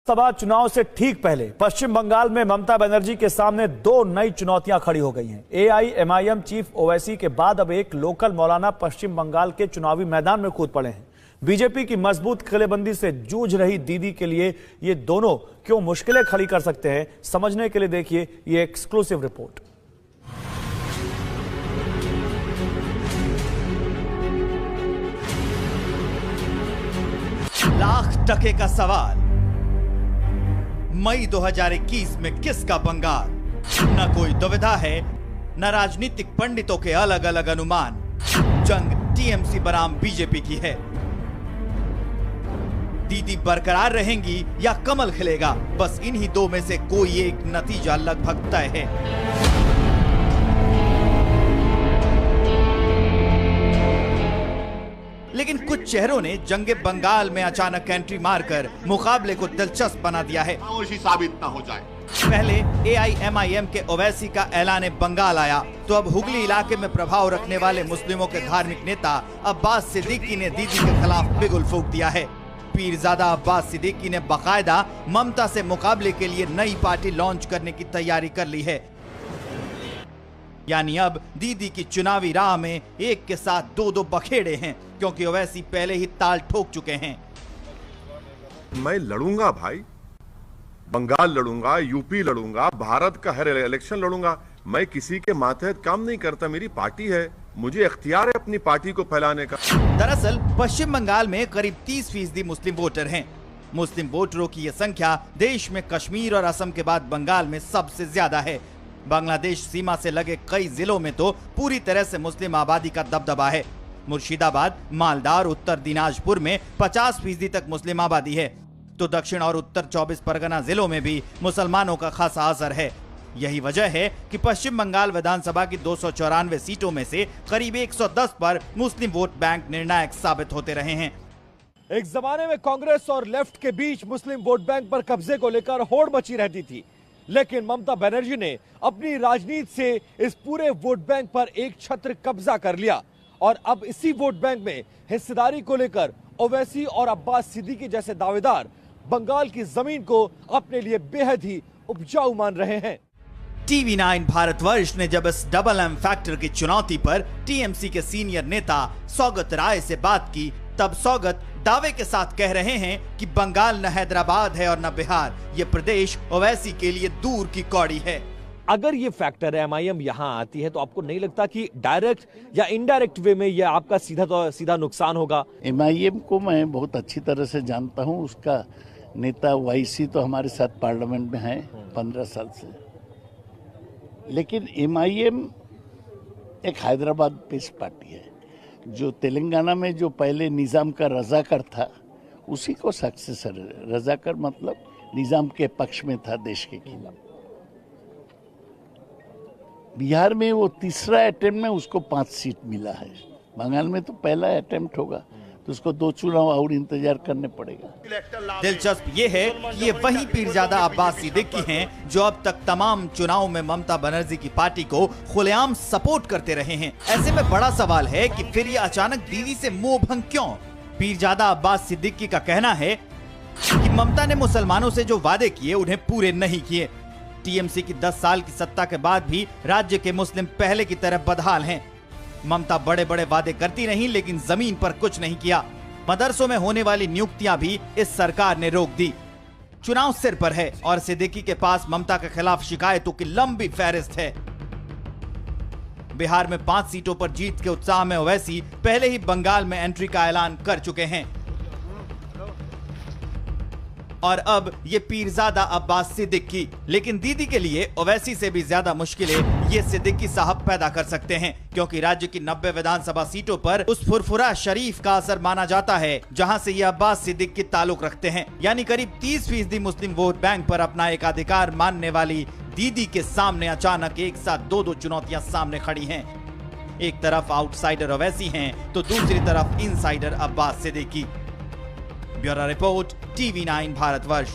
सभा चुनाव से ठीक पहले पश्चिम बंगाल में ममता बनर्जी के सामने दो नई चुनौतियां खड़ी हो गई हैं। एआईएमआईएम चीफ ओवैसी के बाद अब एक लोकल मौलाना पश्चिम बंगाल के चुनावी मैदान में कूद पड़े हैं। बीजेपी की मजबूत किलेबंदी से जूझ रही दीदी के लिए ये दोनों क्यों मुश्किलें खड़ी कर सकते हैं, समझने के लिए देखिए ये एक्सक्लूसिव रिपोर्ट। लाख टके का सवाल, मई 2021 में किसका बंगाल? न कोई दुविधा है, न राजनीतिक पंडितों के अलग अलग अनुमान। जंग टीएमसी बनाम बीजेपी की है। दीदी बरकरार रहेंगी या कमल खिलेगा? बस इन्हीं दो में से कोई एक नतीजा लगभग तय है। लेकिन कुछ चेहरों ने जंगे बंगाल में अचानक एंट्री मारकर मुकाबले को दिलचस्प बना दिया है। साबित ना हो जाए। पहले एआईएमआईएम के ओवैसी का ऐलान बंगाल आया तो अब हुगली इलाके में प्रभाव रखने वाले मुस्लिमों के धार्मिक नेता अब्बास सिद्दीकी ने दीदी के खिलाफ बिगुल फूंक दिया है। पीरजादा अब्बास सिद्दीकी ने बाकायदा ममता से मुकाबले के लिए नई पार्टी लॉन्च करने की तैयारी कर ली है। यानी अब दीदी की चुनावी राह में एक के साथ दो दो बखेड़े हैं, क्योंकि ओवैसी पहले ही ताल ठोक चुके हैं। मैं लड़ूंगा भाई, बंगाल लड़ूंगा, यूपी लड़ूंगा, भारत का हर इलेक्शन लड़ूंगा। मैं किसी के मातहत काम नहीं करता, मेरी पार्टी है, मुझे इख्तियार है अपनी पार्टी को फैलाने का। दरअसल पश्चिम बंगाल में करीब 30% मुस्लिम वोटर हैं। मुस्लिम वोटरों की यह संख्या देश में कश्मीर और असम के बाद बंगाल में सबसे ज्यादा है। बांग्लादेश सीमा से लगे कई जिलों में तो पूरी तरह से मुस्लिम आबादी का दबदबा है। मुर्शिदाबाद, मालदा और उत्तर दिनाजपुर में 50% तक मुस्लिम आबादी है, तो दक्षिण और उत्तर 24 परगना जिलों में भी मुसलमानों का खासा असर है। यही वजह है कि पश्चिम बंगाल विधानसभा की 294 सीटों में से करीब 110 पर मुस्लिम वोट बैंक निर्णायक साबित होते रहे हैं। एक जमाने में कांग्रेस और लेफ्ट के बीच मुस्लिम वोट बैंक पर कब्जे को लेकर होड़ मची रहती थी, लेकिन ममता बनर्जी ने अपनी राजनीति से इस पूरे वोट बैंक पर एक छत्र कब्जा कर लिया और अब इसी वोट बैंक में हिस्सेदारी को लेकर ओवैसी और अब्बास सिद्दीकी जैसे दावेदार बंगाल की जमीन को अपने लिए बेहद ही उपजाऊ मान रहे हैं। TV9 भारतवर्ष ने जब इस डबल एम फैक्टर की चुनौती पर टीएमसी के सीनियर नेता सौगत राय से बात की, तब सौगत दावे के साथ कह रहे हैं कि बंगाल न हैदराबाद है और न बिहार, ये प्रदेश ओवैसी के लिए दूर की कौड़ी है। अगर ये फैक्टर एमआईएम यहाँ आती है तो आपको नहीं लगता कि डायरेक्ट या इनडायरेक्ट वे में ये आपका सीधा नुकसान होगा? एमआईएम को मैं बहुत अच्छी तरह से जानता हूँ। उसका नेता वाईसी तो हमारे साथ पार्लियामेंट में है 15 साल से, लेकिन एमआईएम एक हैदराबाद बेस्ड पार्टी है। जो तेलंगाना में जो पहले निज़ाम का रजाकर था, उसी को सक्सेसर है। रजाकर मतलब निज़ाम के पक्ष में था, देश के खिलाफ। बिहार में वो तीसरा अटेम्प्ट में उसको 5 सीट मिला है। बंगाल में तो पहला अटेम्प्ट होगा, तो उसको 2 चुनाव और इंतजार करने पड़ेगा। दिलचस्प ये है कि ये वही पीरजादा अब्बास सिद्दीकी हैं जो अब तक तमाम चुनाव में ममता बनर्जी की पार्टी को खुलेआम सपोर्ट करते रहे हैं। ऐसे में बड़ा सवाल है कि फिर ये अचानक दीदी से मोह भंग क्यों? पीरजादा अब्बास सिद्दीकी का कहना है कि ममता ने मुसलमानों से जो वादे किए उन्हें पूरे नहीं किए। टीएमसी की 10 साल की सत्ता के बाद भी राज्य के मुस्लिम पहले की तरह बदहाल हैं। ममता बड़े बड़े वादे करती रही, लेकिन जमीन पर कुछ नहीं किया। मदरसों में होने वाली नियुक्तियां भी इस सरकार ने रोक दी। चुनाव सिर पर है और सिद्दीकी के पास ममता के खिलाफ शिकायतों की लंबी फहरिस्त है। बिहार में 5 सीटों पर जीत के उत्साह में ओवैसी पहले ही बंगाल में एंट्री का ऐलान कर चुके हैं और अब ये पीरजादा अब्बास सिद्दीकी। लेकिन दीदी के लिए ओवैसी से भी ज्यादा मुश्किलें ये सिद्दीकी साहब पैदा कर सकते हैं, क्योंकि राज्य की 90 विधानसभा सीटों पर उस फुरफुरा शरीफ का असर माना जाता है जहां से ये अब्बास सिद्दीकी ताल्लुक रखते हैं। यानी करीब 30% मुस्लिम वोट बैंक पर अपना एकाधिकार मानने वाली दीदी के सामने अचानक एक साथ दो चुनौतियां सामने खड़ी हैं। एक तरफ आउटसाइडर ओवैसी हैं तो दूसरी तरफ insider Abbas Siddiqui. Bureau report, TV9 Bharatvarsh.